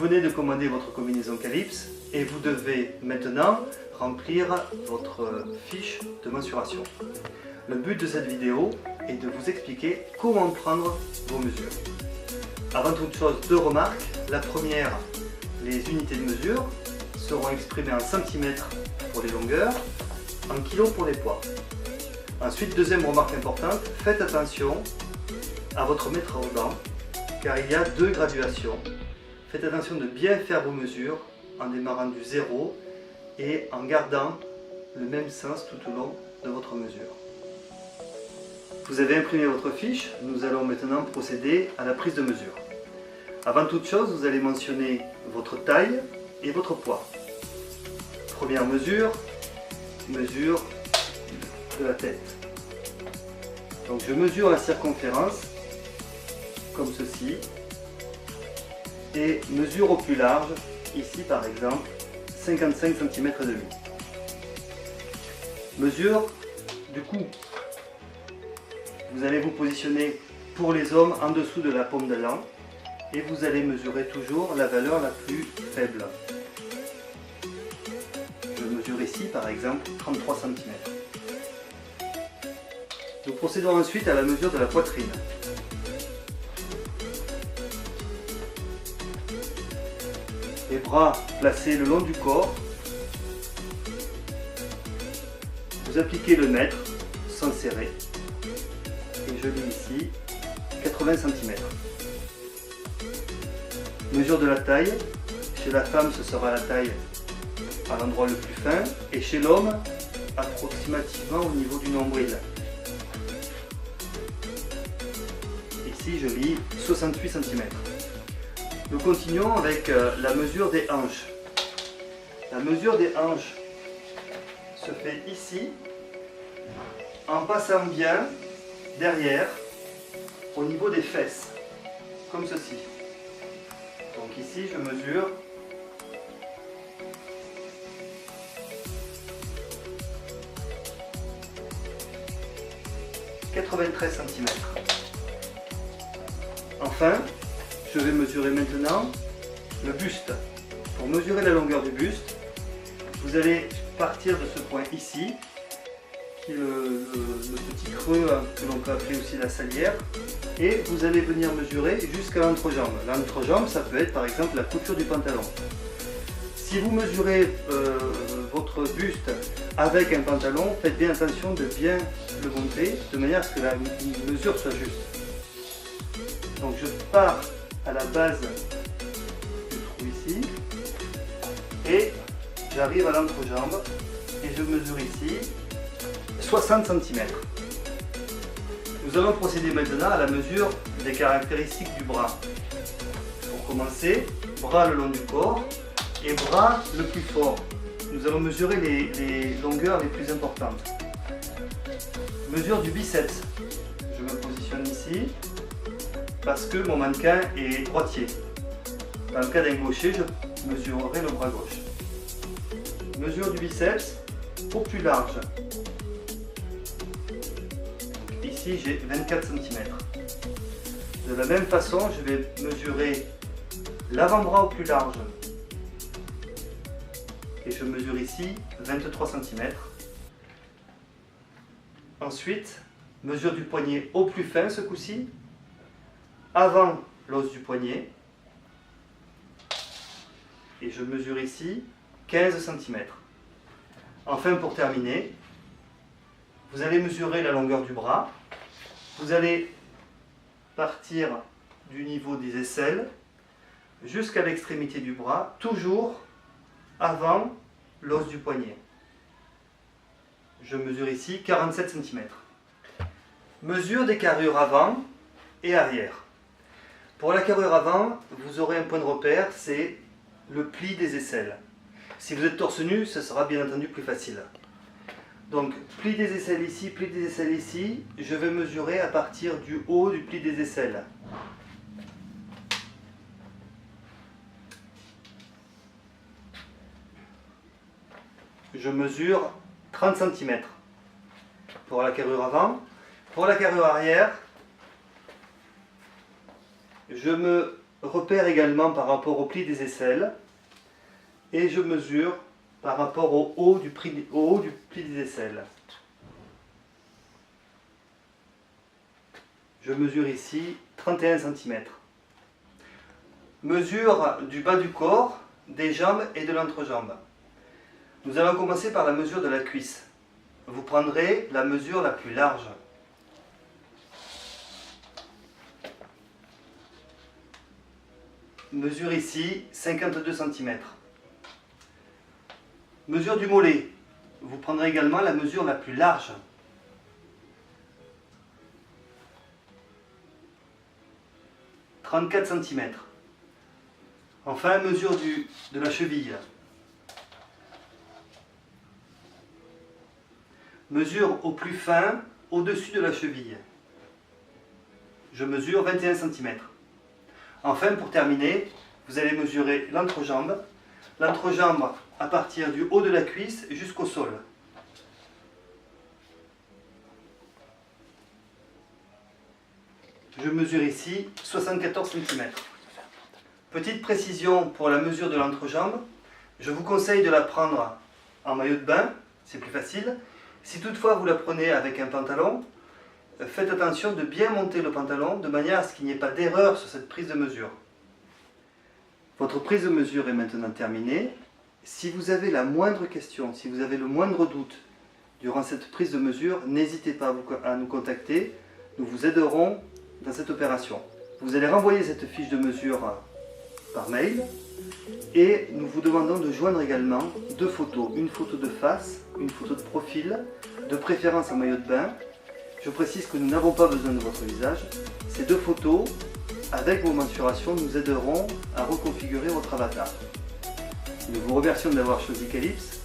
venez de commander votre combinaison Calypse et vous devez maintenant remplir votre fiche de mensuration. Le but de cette vidéo est de vous expliquer comment prendre vos mesures. Avant toute chose, deux remarques. La première, les unités de mesure seront exprimées en centimètres pour les longueurs, en kilos pour les poids. Ensuite, deuxième remarque importante, faites attention à votre mètre au banc, car il y a deux graduations. Faites attention de bien faire vos mesures en démarrant du zéro et en gardant le même sens tout au long de votre mesure. Vous avez imprimé votre fiche, nous allons maintenant procéder à la prise de mesure. Avant toute chose, vous allez mentionner votre taille et votre poids. Première mesure, mesure de la tête. Donc je mesure la circonférence, comme ceci, et mesure au plus large, ici par exemple, 55 cm et demi. Mesure du cou. Vous allez vous positionner pour les hommes en dessous de la paume de l'an et vous allez mesurer toujours la valeur la plus faible. Je mesure ici par exemple 33 cm. Nous procédons ensuite à la mesure de la poitrine. Les bras placés le long du corps. Vous appliquez le mètre sans serrer. Et je lis ici 80 cm. Mesure de la taille. Chez la femme, ce sera la taille à l'endroit le plus fin. Et chez l'homme, approximativement au niveau du nombril. Ici, je lis 68 cm. Nous continuons avec la mesure des hanches. La mesure des hanches se fait ici, en passant bien derrière, au niveau des fesses, comme ceci. Donc ici, je mesure 93 cm. Enfin, je vais mesurer maintenant le buste. Pour mesurer la longueur du buste, vous allez partir de ce point ici, qui est le petit creux que l'on peut appeler aussi la salière, et vous allez venir mesurer jusqu'à l'entrejambe. L'entrejambe, ça peut être par exemple la couture du pantalon. Si vous mesurez votre buste avec un pantalon, faites bien attention de bien le monter, de manière à ce que la mesure soit juste. Donc je pars à la base du trou ici et j'arrive à l'entrejambe et je mesure ici 60 cm. Nous allons procéder maintenant à la mesure des caractéristiques du bras. Pour commencer, bras le long du corps et bras le plus fort. Nous allons mesurer les longueurs les plus importantes. Mesure du biceps. Je me positionne ici parce que mon mannequin est droitier. Dans le cas d'un gaucher, je mesurerai le bras gauche. Mesure du biceps au plus large. Donc ici, j'ai 24 cm. De la même façon, je vais mesurer l'avant-bras au plus large. Et je mesure ici 23 cm. Ensuite, mesure du poignet au plus fin ce coup-ci, avant l'os du poignet, et je mesure ici 15 cm. Enfin, pour terminer, vous allez mesurer la longueur du bras, vous allez partir du niveau des aisselles jusqu'à l'extrémité du bras, toujours avant l'os du poignet. Je mesure ici 47 cm. Mesure des carrures avant et arrière. Pour la carrure avant, vous aurez un point de repère, c'est le pli des aisselles. Si vous êtes torse nu, ce sera bien entendu plus facile. Donc, pli des aisselles ici, pli des aisselles ici, je vais mesurer à partir du haut du pli des aisselles. Je mesure 30 cm pour la carrure avant. Pour la carrure arrière, je me repère également par rapport au pli des aisselles et je mesure par rapport au haut du pli des aisselles. Je mesure ici 31 cm. Mesure du bas du corps, des jambes et de l'entrejambe. Nous allons commencer par la mesure de la cuisse. Vous prendrez la mesure la plus large. Mesure ici 52 cm. Mesure du mollet. Vous prendrez également la mesure la plus large. « 34 cm. Enfin, mesure de la cheville. Mesure au plus fin, au-dessus de la cheville. Je mesure 21 cm. Enfin, pour terminer, vous allez mesurer l'entrejambe. L'entrejambe à partir du haut de la cuisse jusqu'au sol. Je mesure ici 74 cm. Petite précision pour la mesure de l'entrejambe, je vous conseille de la prendre en maillot de bain, c'est plus facile. Si toutefois vous la prenez avec un pantalon, faites attention de bien monter le pantalon de manière à ce qu'il n'y ait pas d'erreur sur cette prise de mesure. Votre prise de mesure est maintenant terminée. Si vous avez la moindre question, si vous avez le moindre doute durant cette prise de mesure, n'hésitez pas à nous contacter, nous vous aiderons dans cette opération. Vous allez renvoyer cette fiche de mesure par mail et nous vous demandons de joindre également deux photos, une photo de face, une photo de profil, de préférence en maillot de bain. Je précise que nous n'avons pas besoin de votre visage. Ces deux photos, avec vos mensurations, nous aideront à reconfigurer votre avatar. Nous vous remercions d'avoir choisi Calypse